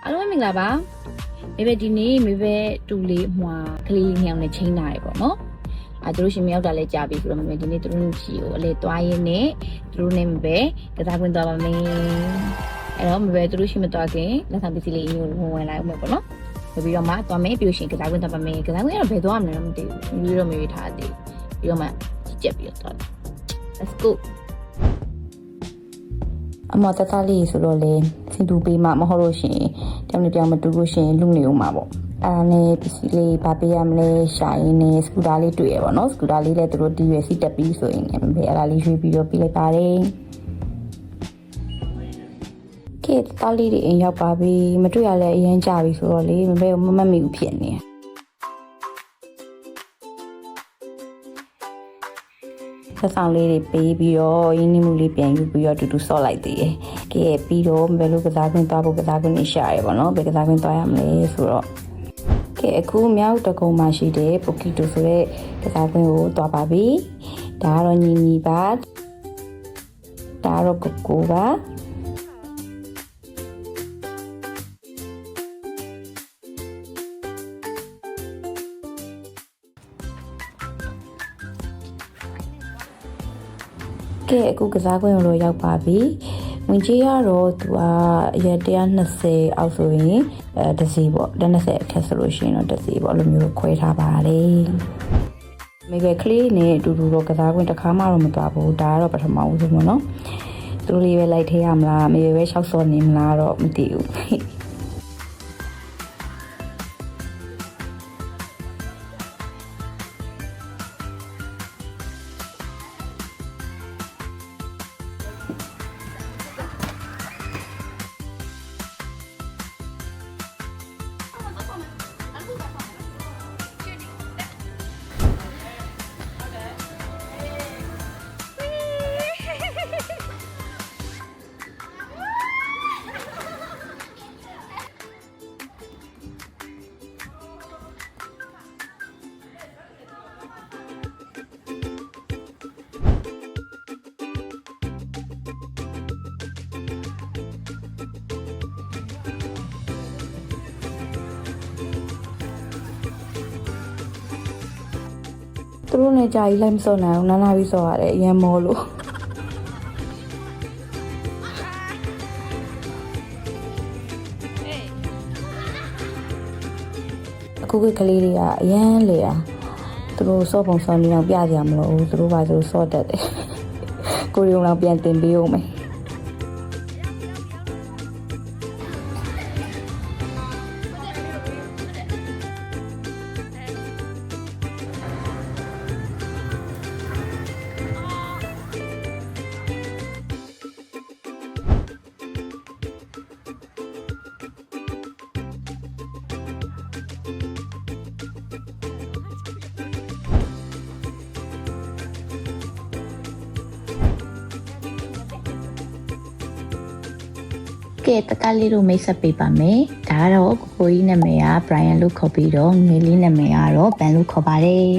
အားလုံးမင်္ဂလာပါမေဘဒီနေ့မေဘတူလေးမှာကလေးနှစ်ယောက်နဲ့ချိန်လာရပေါ့နော်သူတို့ရှင်မရောက်တာလဲကြာပြီဆိုတော့မေဘဒီနေ့သူတို့ချီကိုအလေသွားရင်းနဲ့သူတို့နဲ့မေဘကစားခွင့်သွားပါမယ်အဲ့တော့မေဘသူတို့ရှင်မသွားခင်လက်ဆောင်ပစ္စည်းလေးအရင်ဝင်လိုက်အောင်ပေါ့နော်ပြီးတော့မှသွားမယ်ပြီးရှင်ကစားခွင့်သွားပါမယ်ကစားခွင့်ကတော့ဘယ်သွားမလဲတော့မသိဘူးပြီးတော့မေဘထားသေးပြီးတော့မှကြက်ပြီးတော့ let's go အမတတလေးဆိုတော့လေစင်တူပေးမှမဟုတ်လို့ရှင်တယောက်နဲ့တယောက်မတူလို့ရှင်လူနေဦးမှာပေါ့အဲ့ဒါနဲ့ပစ္စည်းလေးဗာပေးရမလဲရှာရင်းနဲ့စကူတာလေးတွေ့ရပါတော့စကူတာလေးလည်းသူတို့တီးရစီတက်ပြီးဆိုရင်လည်းအဲ့ဒါလေးရွေးပြီးတော့ပေးလိုက်ပါတယ်ကဲတလေးတွေအိမ်ရောက်ပါပြီမတွေ့ရလဲအရင်ကြပြီဆိုတော့လေမမေမမတ်မိဘူးဖြစ်နေဆက်ဆောင်လေးတွေပေးပြီးတော့ရင်းနှီးမှုလေးပြန်ယူပြီးတော့တူတူဆော့လိုက်သေးတယ်။ကဲပြီးတော့ဘယ်လိုကစားခွင့်သွားဖို့ကစားခွင့်နေရှာရပါတော့။ဘယ်ကစားခွင့်သွားရမလဲဆိုတော့ကဲအခုမြောက်တကုံမှာရှိတဲ့ပိုကီတိုဆိုတဲ့ကစားခွင့်ကိုသွားပါပြီ။ဒါကတော့ညီညီပါ။ဒါကတော့ကိုကိုပါ။ကဲအခုကစားကွင်းကိုရောက်ပါပြီဝင်ကြီးကတော့သူကအရက်120အောက်ဆိုရင်တစ်စီပေါ့120အခက်ဆိုလို့ရှိရင်တော့တစ်စီပေါ့လိုမျိုးခွဲထားပါတယ်မိပဲကလေးနဲ့အတူတူတော့ကစားကွင်းတစ်ခါမှတော့မသွားဘူးဒါကတော့ပထမဦးဆုံးပေါ့နော်သူတို့လေးပဲလိုက်ထဲရမလားမိပဲရှောက်စောနေမလားတော့မသိဘူးသူတို့နဲ့ကြာကြီးလိုက်မစော့နိုင်ဘူးနားနာပြီးစော့ရတယ်အရင်မောလို့အခုကလေးတွေကအရန်လေတာသူတို့စော့ပုံစော့နေအောင်ပြကြရမလို့သူတို့ဘာသူစော့တတ်တယ်ကိုရီယုံလောက်ပြန်တင်ပေးအောင်မယ်ကဲတတလေးတို့မိတ်ဆက်ပေးပါမယ်ဒါကတော့ကိုကိုကြီးနာမည်က Brian လို့ခေါ်ပြီးတော့ငယ်လေးနာမည်ကတော့ Ben လို့ခေါ်ပါတယ်